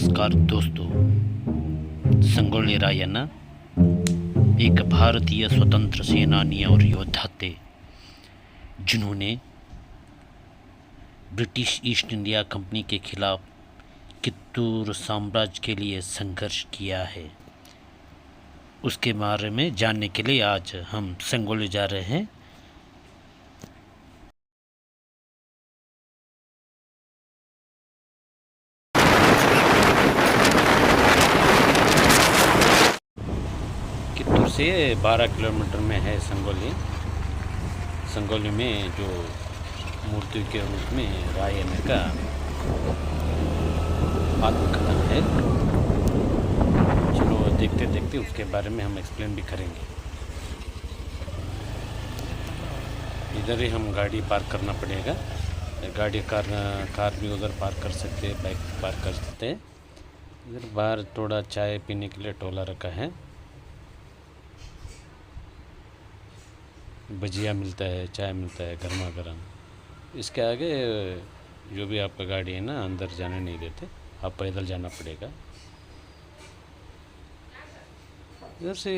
नमस्कार दोस्तों। संगोली रायन्ना एक भारतीय स्वतंत्र सेनानी और योद्धा थे जिन्होंने ब्रिटिश ईस्ट इंडिया कंपनी के खिलाफ कित्तूर साम्राज्य के लिए संघर्ष किया है। उसके बारे में जानने के लिए आज हम संगोली जा रहे हैं। कित्तूर से 12 किलोमीटर में है संगोली। संगोली में जो मूर्ति के रूप में रायन्ना का आत्मकथन है, चलो देखते देखते उसके बारे में हम एक्सप्लेन भी करेंगे। इधर ही हम गाड़ी पार्क करना पड़ेगा। गाड़ी कार भी उधर पार्क कर सकते हैं, बाइक पार्क कर सकते हैं। इधर बाहर थोड़ा चाय पीने के लिए टोला रखा है, भजिया मिलता है, चाय मिलता है गर्मा गर्म। इसके आगे जो भी आपका गाड़ी है ना, अंदर जाने नहीं देते, आप पैदल जाना पड़ेगा। इधर से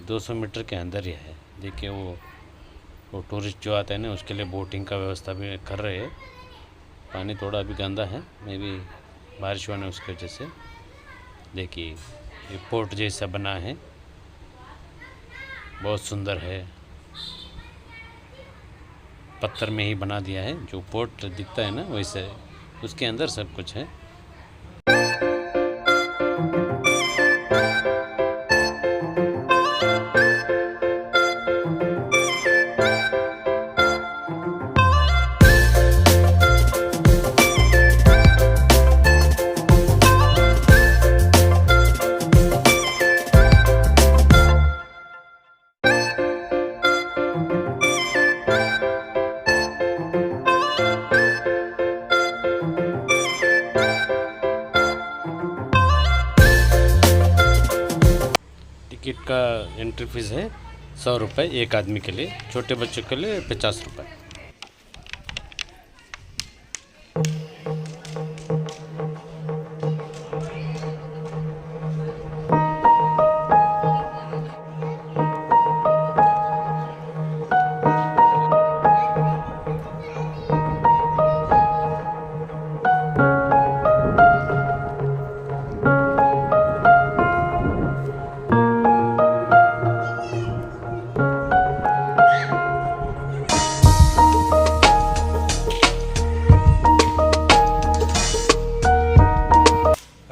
200 मीटर के अंदर ही है। देखिए वो टूरिस्ट जो आते हैं ना, उसके लिए बोटिंग का व्यवस्था भी कर रहे हैं। पानी थोड़ा अभी गंदा है, मे भी बारिश हुआ ना उसकी वजह से। देखिए ये पोर्ट जैसा बना है, बहुत सुंदर है। पत्थर में ही बना दिया है, जो पोर्ट दिखता है ना वैसे उसके अंदर सब कुछ है। टिकट का एंट्री फीस है 100 रुपये एक आदमी के लिए, छोटे बच्चों के लिए 50 रुपये।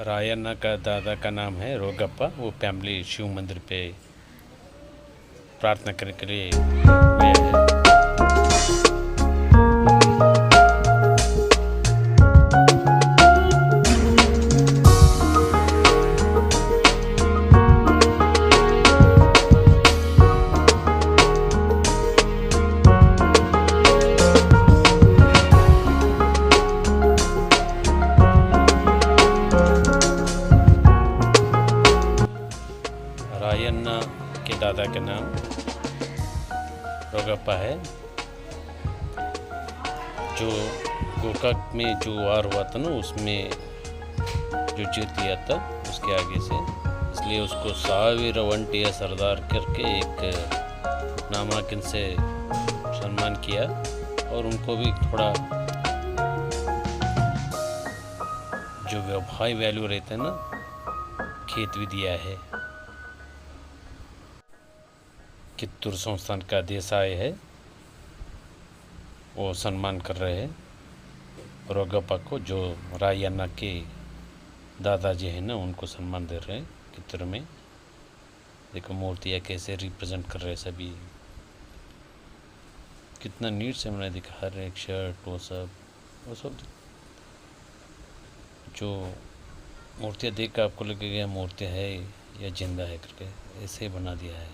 रायन्ना का दादा का नाम है रोगप्पा। वो फैमिली शिव मंदिर पे प्रार्थना करने के लिए गया है। रायन्ना के दादा का नाम रोगप्पा है। जो गोकाक में जो वार हुआ था ना, उसमें जो जीत लिया था उसके आगे से, इसलिए उसको सावीर वंटिया सरदार करके एक नामांकन से सम्मान किया। और उनको भी थोड़ा जो हाई वैल्यू रहता है ना, खेत भी दिया है। कित्तूर संस्थान का देसाई है, वो सम्मान कर रहे हैं रोगप्पा को। जो रायन्ना के दादाजी हैं ना, उनको सम्मान दे रहे हैं कित्तूर में। देखो मूर्तियाँ कैसे रिप्रेजेंट कर रहे हैं सभी, कितना नीट से मैंने दिखा। हर एक शर्ट वो सब जो मूर्तियाँ देख कर आपको लगेगा मूर्तियाँ है या जिंदा है करके, ऐसे ही बना दिया है।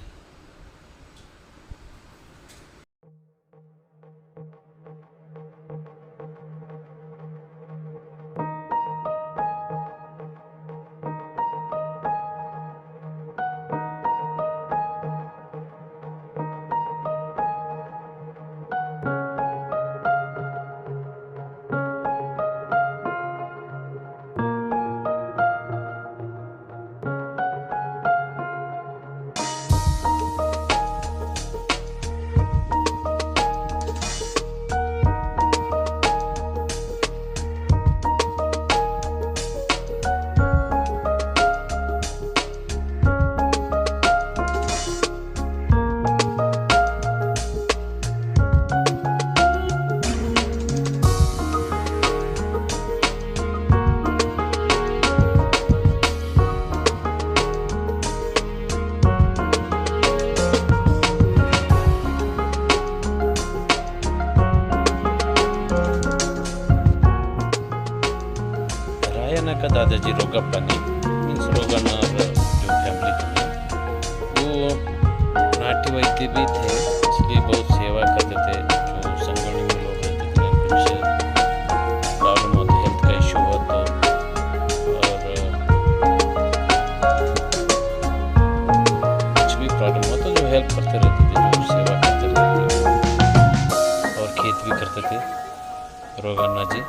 रायन का दादाजी रोगप्पा ने मीन्स रोगन और जो फैमिली थी वो नाट्य वैद्य भी थे, इसलिए बहुत सेवा करते थे। जो संगमरमर में लोग रहते थे, कुछ प्रॉब्लम होता, हेल्थ का इशू हो तो, और कुछ भी प्रॉब्लम हो तो जो हेल्प करते रहते थे, जो सेवा करते रहते थे, और खेत भी करते थे रोगन्ना जी।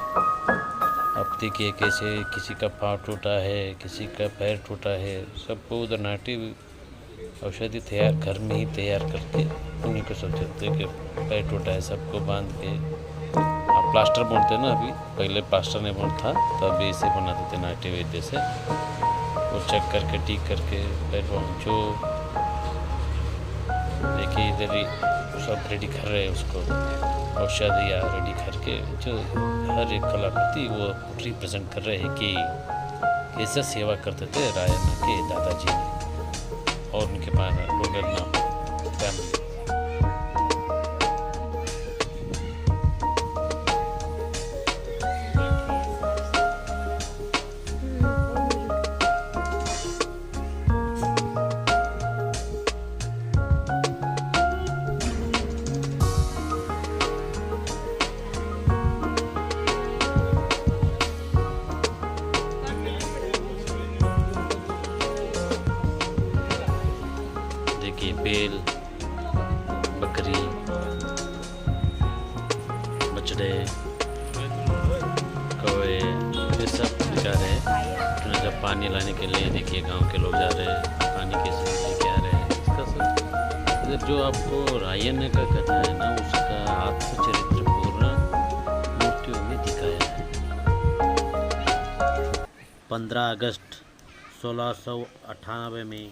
अब देखिए कैसे किसी का पाँव टूटा है, किसी का पैर टूटा है, सबको उधर नाटी औषधि तैयार घर में ही तैयार करके उन्हीं को सोचते थे कि पैर टूटा है सबको बांध के। आप प्लास्टर बुनते ना, अभी पहले प्लास्टर नहीं बुन था तब इसे बनाते थे नाटी वैद्य से, वो चेक करके ठीक करके पैर जो देखिए इधर ही सब रेडी कर रहे हैं उसको, औषधि या रेडी करके जो हर एक कलाकृति वो रिप्रेजेंट कर रहे हैं कि कैसे सेवा करते थे रायन के दादाजी और उनके पास रोगन्ना फैमिली। देखिए बैल, बकरी, बछड़े, कौवे, ये सब दिखा रहे हैं। जब पानी लाने के लिए देखिए गांव के लोग जा रहे हैं, पानी कैसे लेके आ रहे हैं, इसका सब इधर जो आपको रायन का कथा है ना, उसका आत्मचरित्रपूर्ण मूर्तियों में दिखाया है। 15 अगस्त 1698 में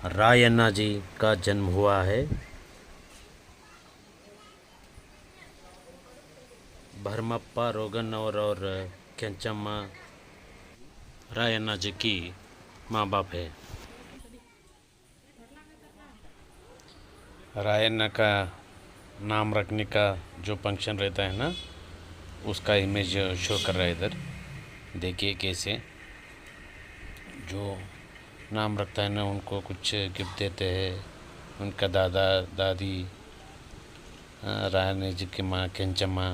रायन्ना जी का जन्म हुआ है। भरमप्पा रोगन्नौर और केंचम्मा रायन्ना जी की माँ बाप है। रायन्ना का नाम रखने का जो फंक्शन रहता है ना, उसका इमेज शो कर रहा है इधर। देखिए कैसे जो नाम रखता है ना, उनको कुछ गिफ्ट देते हैं। उनका दादा दादी, रायन्ना जी की माँ केंचम्मा,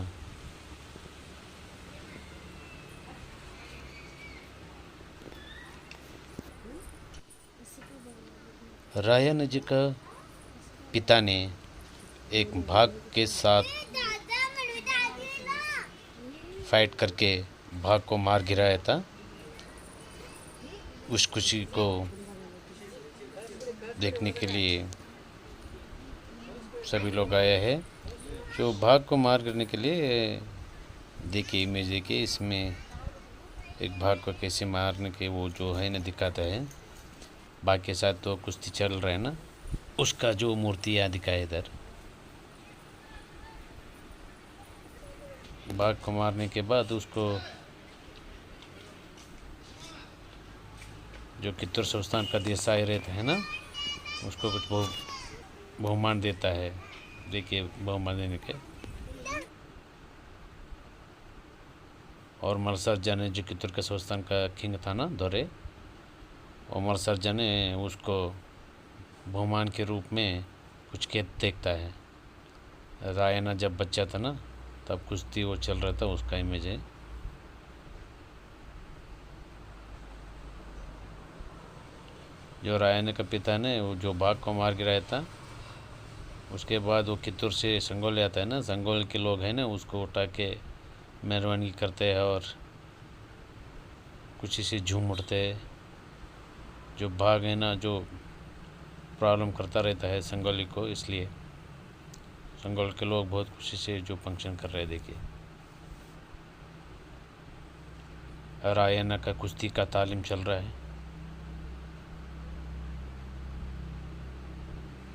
रायन्ना जी का पिता ने एक बाघ के साथ फाइट करके बाघ को मार गिराया था। उस खुशी को देखने के लिए सभी लोग आए हैं। जो बाघ को मार गिरने के लिए देखिए इमेज देखिए, इसमें एक बाघ को कैसे मारने के वो जो है ना दिखाता है। बाघ के साथ तो कुश्ती चल रहा है ना, उसका जो मूर्तियाँ दिखाए इधर। बाघ को मारने के बाद उसको जो कित्तूर संस्थान का देसाई रहता है ना, उसको कुछ बहुमान देता है। देखिए बहुमान देने के, और मलसर्जा ने जो कित्तूर के संस्थान का किंग था ना दौरे, और मलसर्जा ने उसको बहुमान के रूप में कुछ खेत देखता है। रायन्ना जब बच्चा था ना, तब कुश्ती वो चल रहा था, उसका इमेज है। जो रायन्ना का पिता ने वो जो बाघ को मार गिराया था, उसके बाद वो कित्तूर से संगोल आता है ना, संगोल के लोग हैं ना, उसको उठा के मेहरबानी करते हैं और खुशी से झूम उठते हैं। जो बाघ है ना, जो प्रॉब्लम करता रहता है संगोली को, इसलिए संगोल के लोग बहुत खुशी से जो फंक्शन कर रहे हैं। देखिए रायन्ना का कुश्ती का तालीम चल रहा है।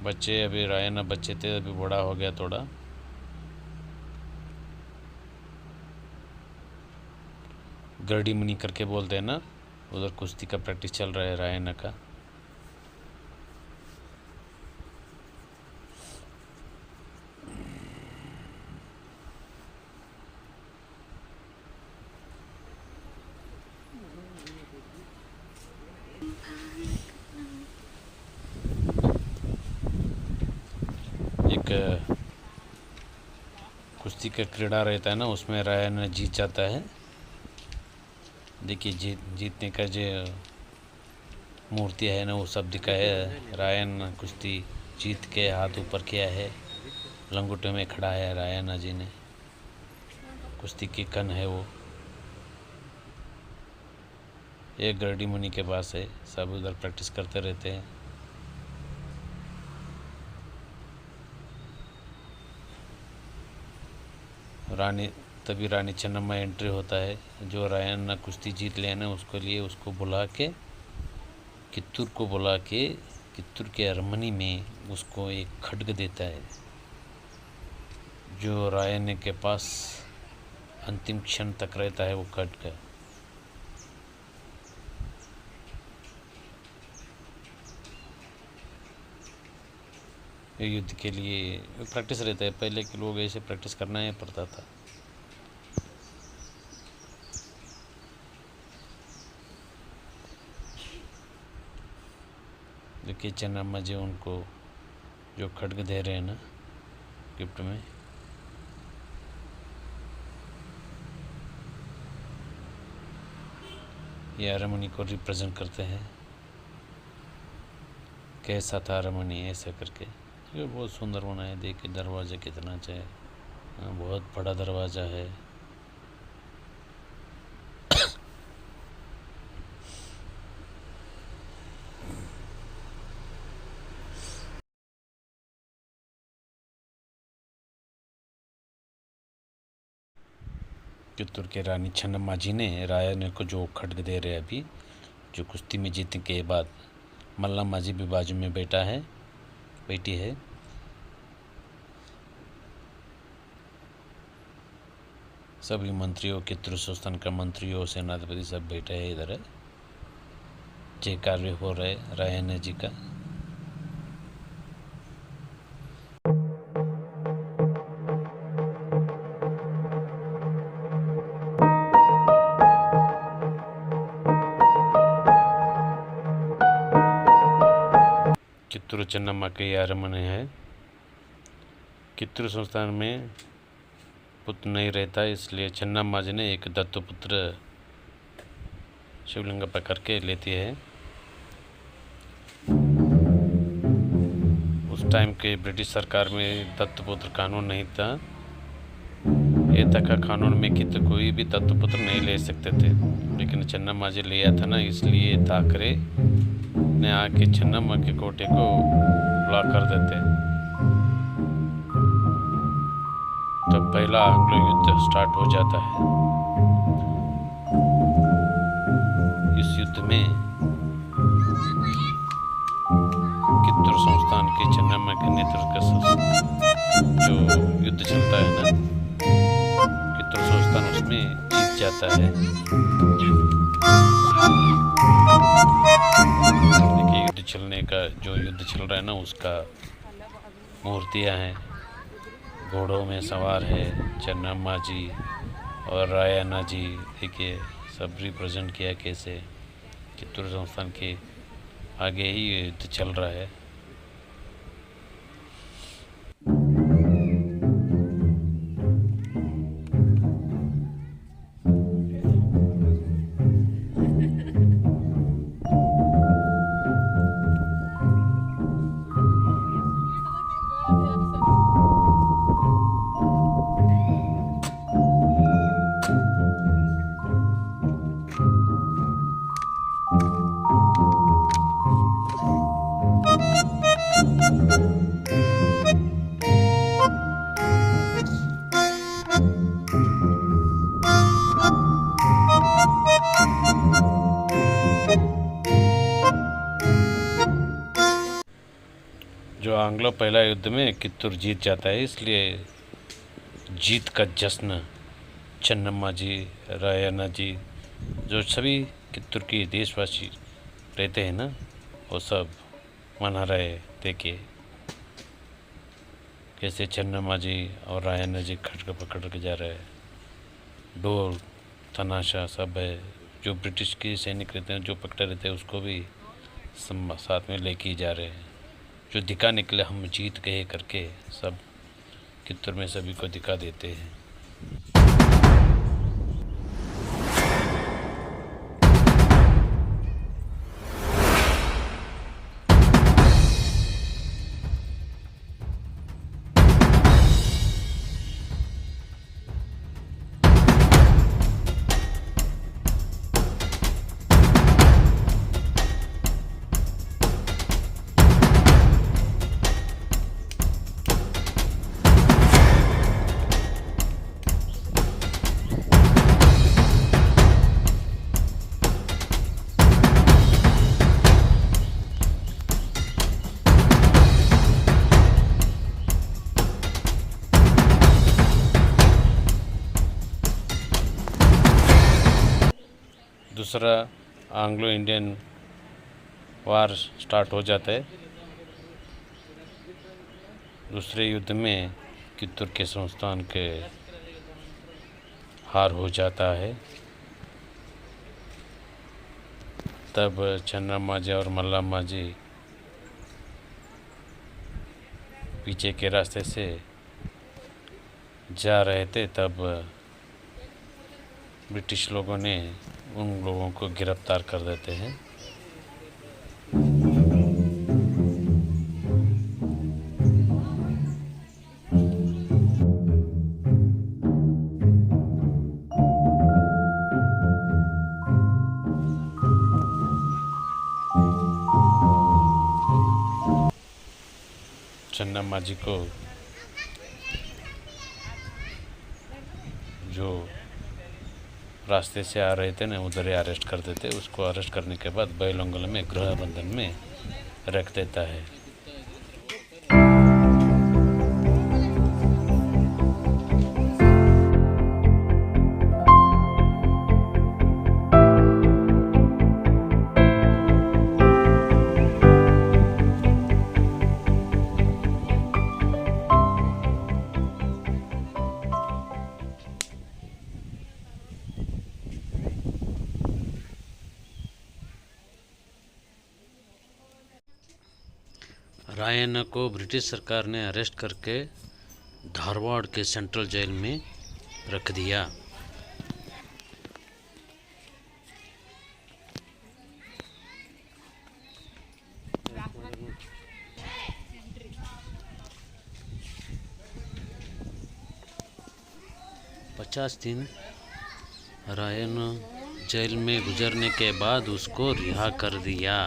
बच्चे, अभी रायन्ना बच्चे थे, अभी बड़ा हो गया थोड़ा। गरडी मुनि करके बोलते हैं ना, उधर कुश्ती का प्रैक्टिस चल रहा है रायन्ना का। कुश्ती का क्रीड़ा रहता है ना, उसमें रायन जीत जाता है। देखिए जीतने का जो मूर्ति है ना वो सब दिखाया है। रायन कुश्ती जीत के हाथ ऊपर किया है, लंगोटे में खड़ा है रायन जी ने। कुश्ती की कन है वो, एक गरडी मुनि के पास है। सब उधर प्रैक्टिस करते रहते हैं। तभी रानी चन्नम्मा एंट्री होता है। जो रायन कुश्ती जीत लिया ना उसको लिए उसको बुला के, कित्तूर को बुला के कित्तूर के अरमनी में उसको एक खड्ग देता है, जो रायन के पास अंतिम क्षण तक रहता है वो खड्ग। युद्ध के लिए प्रैक्टिस रहता है। पहले के लोग ऐसे प्रैक्टिस करना ही पड़ता था। देखिए चन्नम्मा जी उनको जो खड्ग दे रहे हैं ना गिफ्ट में, ये अरमनी को रिप्रेजेंट करते हैं। कैसा था अरमनी ऐसा करके। ये बहुत सुंदर बना है। देखिए दरवाज़ा कितना अच्छा है, बहुत बड़ा दरवाज़ा है। कित्तूर के रानी चन्नम्मा जी ने रायन को जो खड्ग दे रहे अभी, जो कुश्ती में जीतने के बाद मल्लम्मा जी भी बाजू में बैठी है। सभी मंत्रियों, कित्तूर संस्थान का मंत्रियों, सेनाधिपति सब बैठे हैं इधर। जय कार्य हो रहे रायन जी का। कित्तूर चन्नम्मा के अरमने है। कित्तूर संस्थान में पुत्र नहीं रहता, इसलिए चन्नम्मा जी ने एक दत्तपुत्र शिवलिंग पकड़ के लेती है। उस टाइम के ब्रिटिश सरकार में दत्तपुत्र कानून नहीं था। ये तक का कानून में कि तो कोई भी दत्तपुत्र नहीं ले सकते थे, लेकिन चन्नम्मा जी लिया था ना, इसलिए थाकरे ने आके चन्नम्मा के कोटे को ब्लॉक कर देते। तो पहला एंग्लो युद्ध स्टार्ट हो जाता है। इस युद्ध में कित्तूर संस्थान के चन्नम्मा के नेतृत्व का जो युद्ध चलता है ना, कित्तूर संस्थान उसमें जीत जाता है। देखिए युद्ध चल रहा है ना, उसका मूर्तियाँ हैं। घोड़ों में सवार है चन्नम्मा जी और रायन्ना जी। देखिए सब रिप्रेजेंट किया कैसे कित्तूर संस्थान के आगे ही युद्ध चल रहा है। जो आंग्लो पहला युद्ध में कित्तूर जीत जाता है, इसलिए जीत का जश्न चन्नम्मा जी, रायन्ना जी, जो सभी कित्तूर के देशवासी रहते हैं ना, वो सब मना रहे। देखिए कैसे चन्नम्मा जी और रायन्ना जी खड्ग पकड़ के जा रहे हैं। ढोल तमाशा सब है। जो ब्रिटिश के सैनिक रहते हैं, जो पकड़े रहते हैं, उसको भी साथ में लेके जा रहे हैं। जो दिखाने के लिए हम जीत गए करके सब कित्तूर में सभी को दिखा देते हैं। दूसरा एंग्लो इंडियन वार स्टार्ट हो जाता है। दूसरे युद्ध में कित्तूर के संस्थान के हार हो जाता है। तब चन्नामाजी और मल्लामाजी पीछे के रास्ते से जा रहे थे, तब ब्रिटिश लोगों ने उन लोगों को गिरफ्तार कर देते हैं। चन्नामाजी को जो रास्ते से आ रहे थे ना, उधर ही अरेस्ट कर देते। उसको अरेस्ट करने के बाद बैलंगल में गृह बंधन में रख देता है। रायण्ण को ब्रिटिश सरकार ने अरेस्ट करके धारवाड़ के सेंट्रल जेल में रख दिया। पचास दिन रायण्ण जेल में गुजरने के बाद उसको रिहा कर दिया।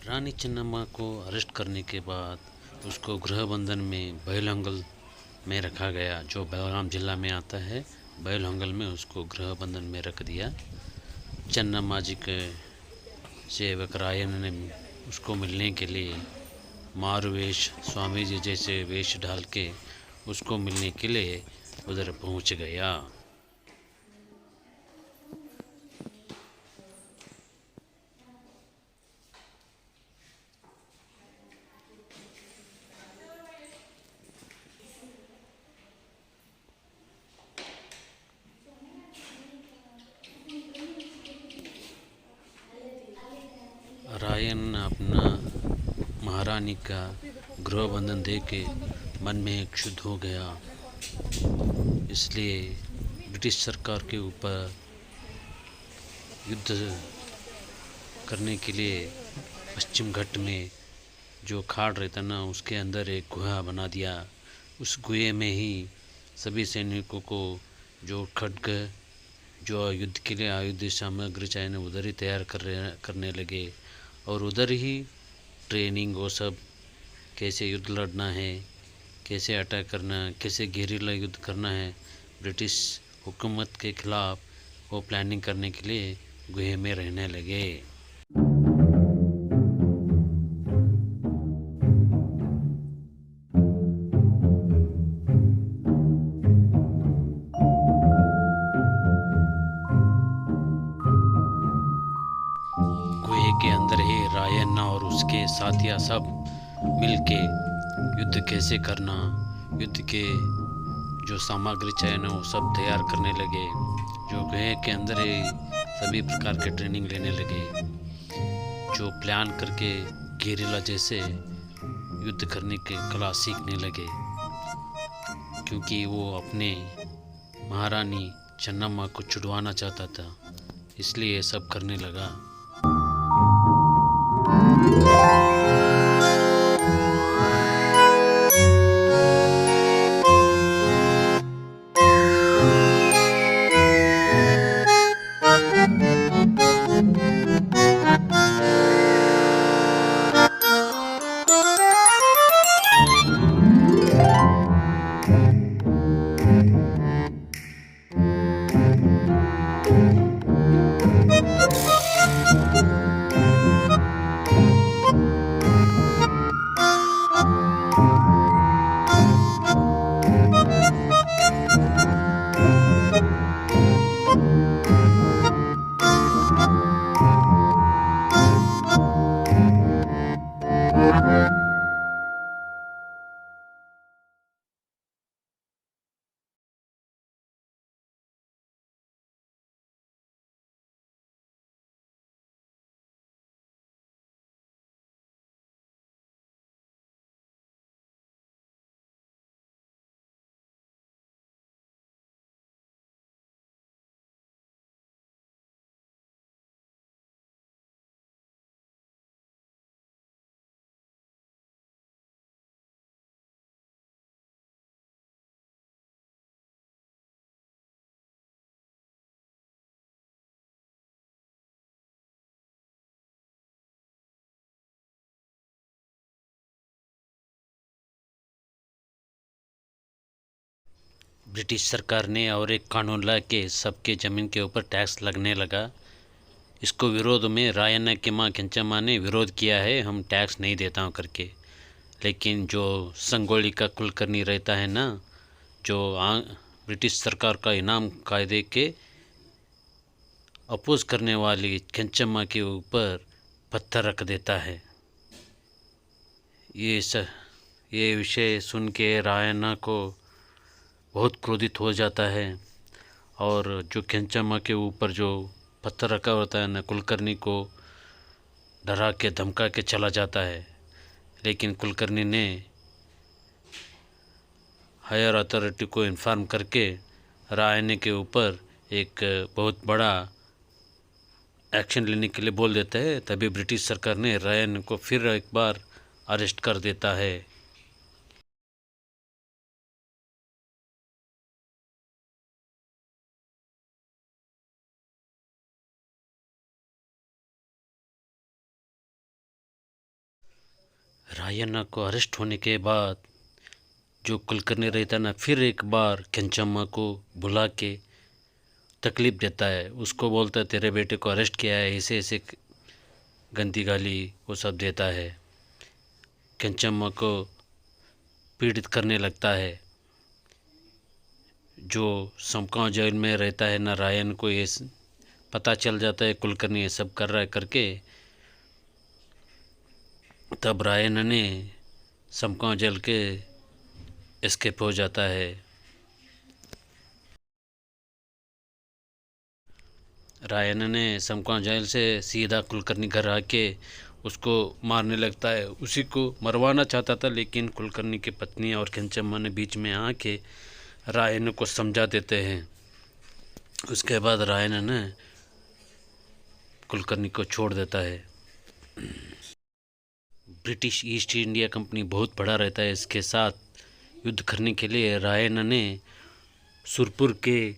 रानी चन्नम्मा को अरेस्ट करने के बाद उसको गृह बंधन में बैलहंगल में रखा गया, जो बेलगाम जिला में आता है। बैलहंगल में उसको गृह बंधन में रख दिया। चन्नम्माजी के सेवक रायण्ण ने उसको मिलने के लिए मारुवेश स्वामी जी जैसे वेश डाल के उसको मिलने के लिए उधर पहुंच गया। रायण्ण अपना महारानी का गृह बंधन दे के मन में क्षुब्ध हो गया, इसलिए ब्रिटिश सरकार के ऊपर युद्ध करने के लिए पश्चिम घाट में जो खाड़ रहता ना, उसके अंदर एक गुहा बना दिया। उस गुहे में ही सभी सैनिकों को जो खड्ग, जो युद्ध के लिए आयुध सामग्री चाहिए ना, उधर ही तैयार करने लगे। और उधर ही ट्रेनिंग, वो सब कैसे युद्ध लड़ना है, कैसे अटैक करना है, कैसे गेरिला युद्ध करना है, ब्रिटिश हुकूमत के ख़िलाफ़ वो प्लानिंग करने के लिए गुहे में रहने लगे। गुहे के अंदर ही रायन्ना और उसके साथिया सब मिलके युद्ध कैसे करना, युद्ध के जो सामग्री चाहिए ना वो सब तैयार करने लगे। जो गुहे के अंदर ही सभी प्रकार के ट्रेनिंग लेने लगे, जो प्लान करके गेरिला जैसे युद्ध करने के कला सीखने लगे, क्योंकि वो अपने महारानी चन्नम्मा को छुड़वाना चाहता था, इसलिए ये सब करने लगा। ब्रिटिश सरकार ने और एक कानून ला के सबके ज़मीन के ऊपर टैक्स लगने लगा। इसको विरोध में रायन्ना की माँ केंचम्मा ने विरोध किया है, हम टैक्स नहीं देता हूँ करके। लेकिन जो संगोली का कुलकर्णी रहता है ना, जो ब्रिटिश सरकार का इनाम कायदे के अपोज करने वाली केंचम्मा के ऊपर पत्थर रख देता है। ये विषय सुन के रायन्ना को बहुत क्रोधित हो जाता है और जो केंचम्मा के ऊपर जो पत्थर रखा होता है ना, कुलकर्णी को डरा के धमका के चला जाता है। लेकिन कुलकर्णी ने हायर अथॉरिटी को इन्फॉर्म करके रायन्ना के ऊपर एक बहुत बड़ा एक्शन लेने के लिए बोल देता है। तभी ब्रिटिश सरकार ने रायन्ना को फिर एक बार अरेस्ट कर देता है। रायन्ना को अरेस्ट होने के बाद जो कुलकर्णी रहता ना, फिर एक बार केंचम्मा को बुला के तकलीफ़ देता है। उसको बोलता है तेरे बेटे को अरेस्ट किया है, ऐसे ऐसे गंदी गाली वो सब देता है। केंचम्मा को पीड़ित करने लगता है। जो समकाव जेल में रहता है ना, रायन को ये पता चल जाता है कुलकर्णी ये सब कर रहा है करके। तब रायन ने समकाव जेल के एस्केप हो जाता है। रायन ने समकाव जेल से सीधा कुलकर्णी घर आके उसको मारने लगता है। उसी को मरवाना चाहता था, लेकिन कुलकर्णी की पत्नी और केंचम्मा ने बीच में आके रायन को समझा देते हैं। उसके बाद रायन ने कुलकर्णी को छोड़ देता है। ब्रिटिश ईस्ट इंडिया कंपनी बहुत बड़ा रहता है, इसके साथ युद्ध करने के लिए रायन ने सुरपुर के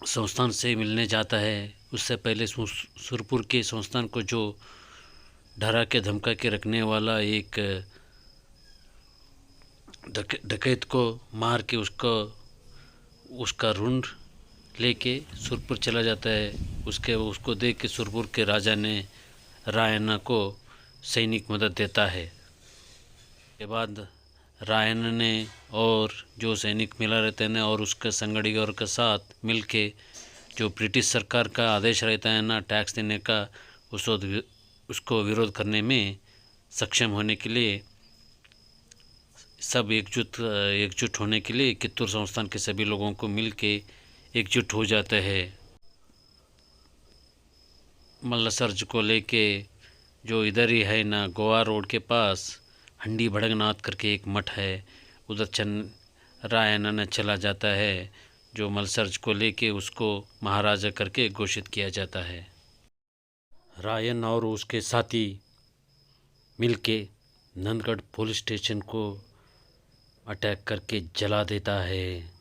संस्थान से मिलने जाता है। उससे पहले सुरपुर के संस्थान को जो डरा के धमका के रखने वाला एक डकैत को मार के उसका ऋण लेके सुरपुर चला जाता है। उसको देख के सुरपुर के राजा ने रायन्ना को सैनिक मदद देता है। के बाद रायन्ना ने और जो सैनिक मिला रहते हैं और उसके संगड़ियों के साथ मिलके जो ब्रिटिश सरकार का आदेश रहता है ना टैक्स देने का, उसको विरोध करने में सक्षम होने के लिए सब एकजुट होने के लिए कित्तूर संस्थान के सभी लोगों को मिल के एकजुट हो जाते हैं। मल्लसर्ज को लेके जो इधर ही है ना गोवा रोड के पास हंडी भड़कनाथ करके एक मठ है, उधर रायन्ना ने चला जाता है। जो मल्लसर्ज को लेके उसको महाराजा करके घोषित किया जाता है। रायन और उसके साथी मिलके नंदगढ़ पुलिस स्टेशन को अटैक करके जला देता है।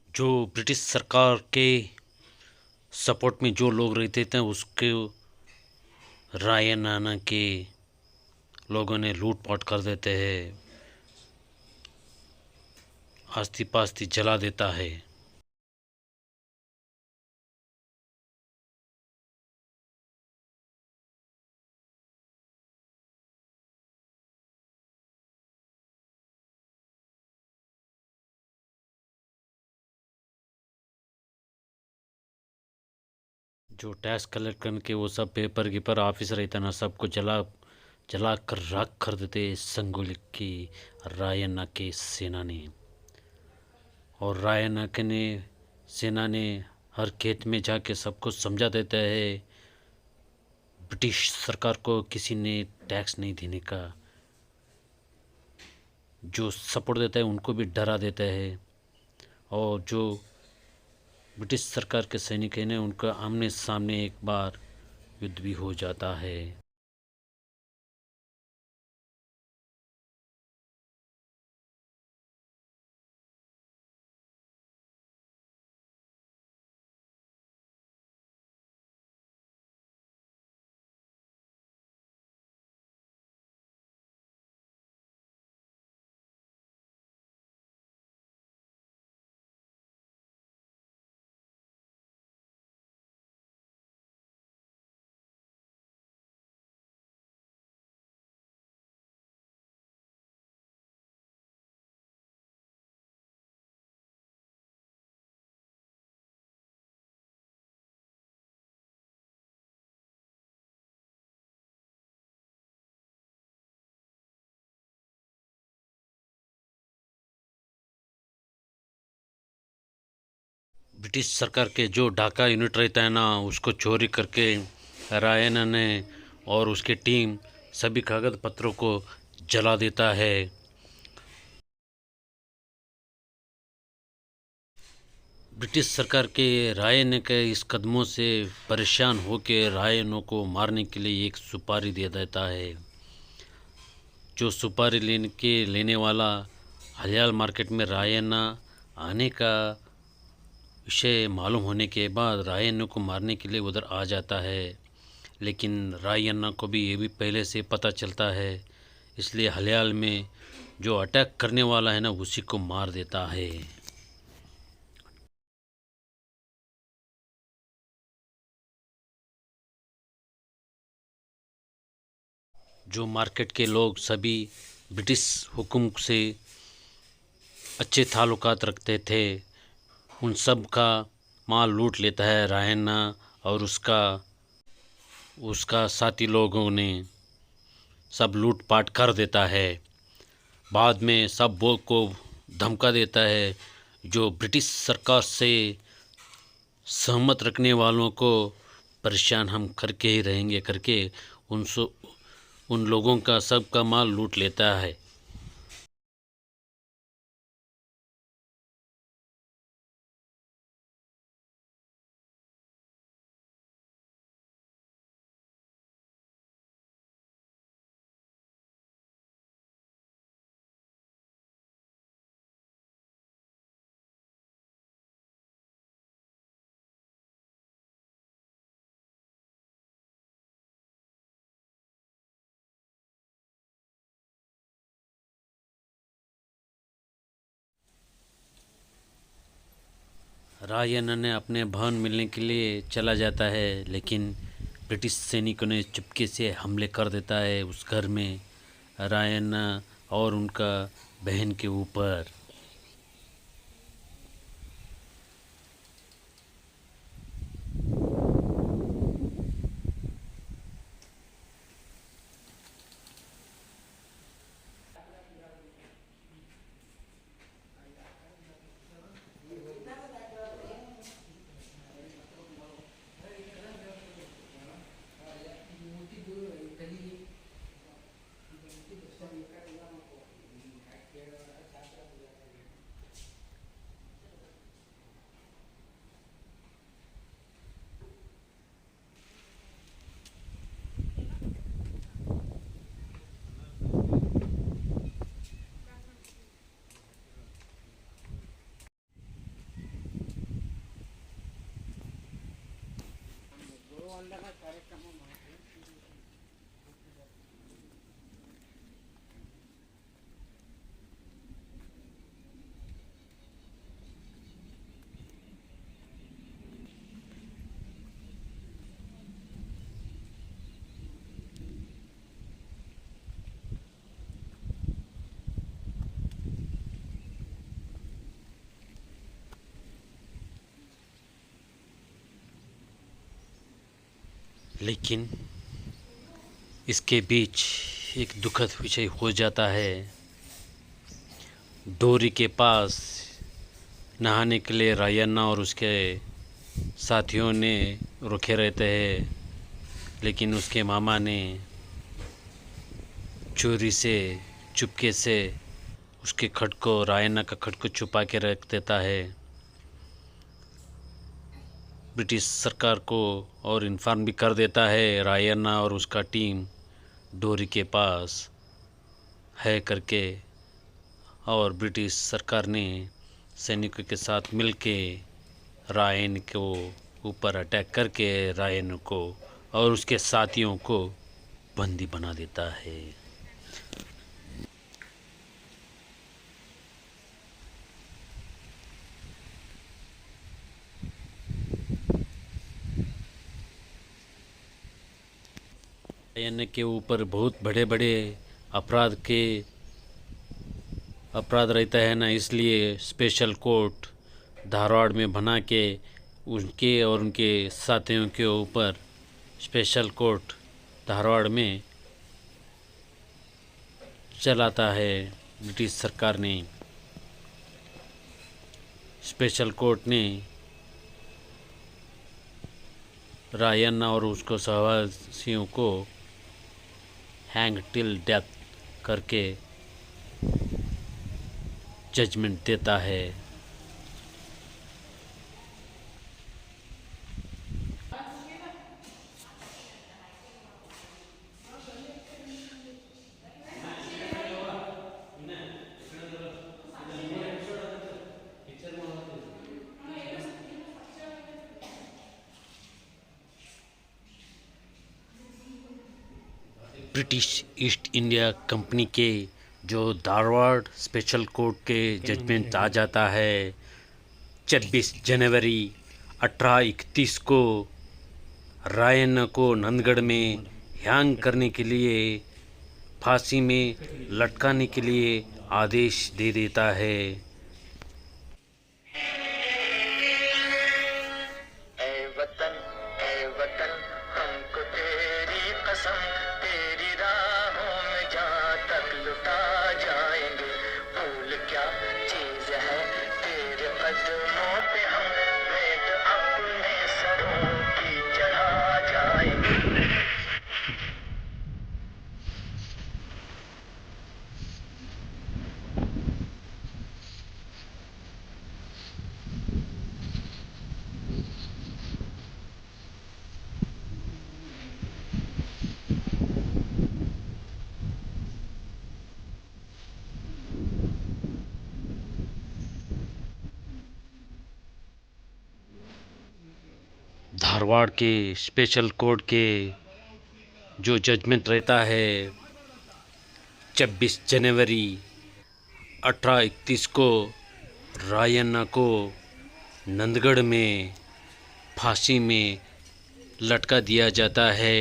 जो ब्रिटिश सरकार के सपोर्ट में जो लोग रहते थे उसके रायन्ना के लोगों ने लूटपाट कर देते हैं, आस्ती पास्ती जला देता है। जो टैक्स कलेक्ट करके वो सब पेपर कीपर ऑफिस रहता ना सबको जला कर राख कर देते संगोली की रायन्ना के सेना ने। और रायन्ना के ने सेना ने हर खेत में जाके सबको समझा देता है ब्रिटिश सरकार को किसी ने टैक्स नहीं देने का। जो सपोर्ट देता है उनको भी डरा देता है और जो ब्रिटिश सरकार के सैनिक हैं उनका आमने सामने एक बार युद्ध भी हो जाता है। ब्रिटिश सरकार के जो ढाका यूनिट रहता है ना उसको चोरी करके रायन्ना ने और उसकी टीम सभी कागज पत्रों को जला देता है। ब्रिटिश सरकार के रायन्ना के इस कदमों से परेशान होकर रायन्ना को मारने के लिए एक सुपारी दे देता है। जो सुपारी लेने वाला हलियाल मार्केट में रायन्ना आने का विषय मालूम होने के बाद रायन्ना को मारने के लिए उधर आ जाता है, लेकिन रायन्ना को भी ये भी पहले से पता चलता है, इसलिए हलयाल में जो अटैक करने वाला है ना उसी को मार देता है। जो मार्केट के लोग सभी ब्रिटिश हुकूम से अच्छे ताल्लुकात रखते थे, उन सब का माल लूट लेता है रायन्ना, और उसका उसका साथी लोगों ने सब लूट पाट कर देता है। बाद में सब वो को धमका देता है, जो ब्रिटिश सरकार से सहमत रखने वालों को परेशान हम करके ही रहेंगे करके उन लोगों का सब का माल लूट लेता है। रायन्ना ने अपने बहन मिलने के लिए चला जाता है, लेकिन ब्रिटिश सैनिकों ने चुपके से हमले कर देता है उस घर में रायन्ना और उनका बहन के ऊपर। लेकिन इसके बीच एक दुखद विषय हो जाता है। डोरी के पास नहाने के लिए रायन्ना और उसके साथियों ने रुके रहते हैं, लेकिन उसके मामा ने चोरी से चुपके से उसके खट को रायन्ना का खट को छुपा के रख देता है। ब्रिटिश सरकार को और इन्फॉर्म भी कर देता है रायन्ना और उसका टीम डोरी के पास है करके, और ब्रिटिश सरकार ने सैनिकों के साथ मिलके रायन को ऊपर अटैक करके रायन को और उसके साथियों को बंदी बना देता है। रायन के ऊपर बहुत बड़े बड़े अपराध रहता है ना, इसलिए स्पेशल कोर्ट धारवाड़ में बना के उनके और उनके साथियों के ऊपर स्पेशल कोर्ट धारवाड़ में चलाता है ब्रिटिश सरकार ने। स्पेशल कोर्ट ने रायन्ना और उसको सहवासियों को हैंग टिल डेथ करके जजमेंट देता है। ब्रिटिश ईस्ट इंडिया कंपनी के जो धारवाड़ स्पेशल कोर्ट के जजमेंट आ जाता है 26 जनवरी 1831 को रायन्ना को नंदगढ़ में हैंग करने के लिए, फांसी में लटकाने के लिए आदेश दे देता है। हमको तेरी कसम, तेरी राहों में जहाँ तक लुटा जाएंगे, भूल क्या चीज है तेरे कदमों पे हम भेंट अपने सरों की चढ़ा जाएंगे। धारवाड़ के स्पेशल कोर्ट के जो जजमेंट रहता है 26 जनवरी 1831 को रायन्ना को नंदगढ़ में फांसी में लटका दिया जाता है,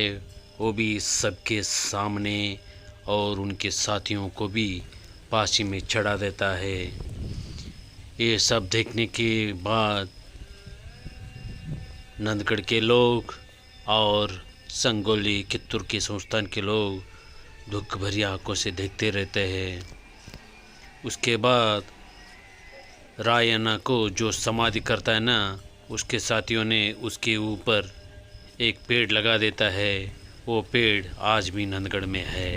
वो भी सबके सामने, और उनके साथियों को भी फांसी में चढ़ा देता है। ये सब देखने के बाद नंदगढ़ के लोग और संगोली कित्तूर के संस्थान के लोग दुख भरी आंखों से देखते रहते हैं। उसके बाद रायन्ना को जो समाधि करता है ना, उसके साथियों ने उसके ऊपर एक पेड़ लगा देता है। वो पेड़ आज भी नंदगढ़ में है।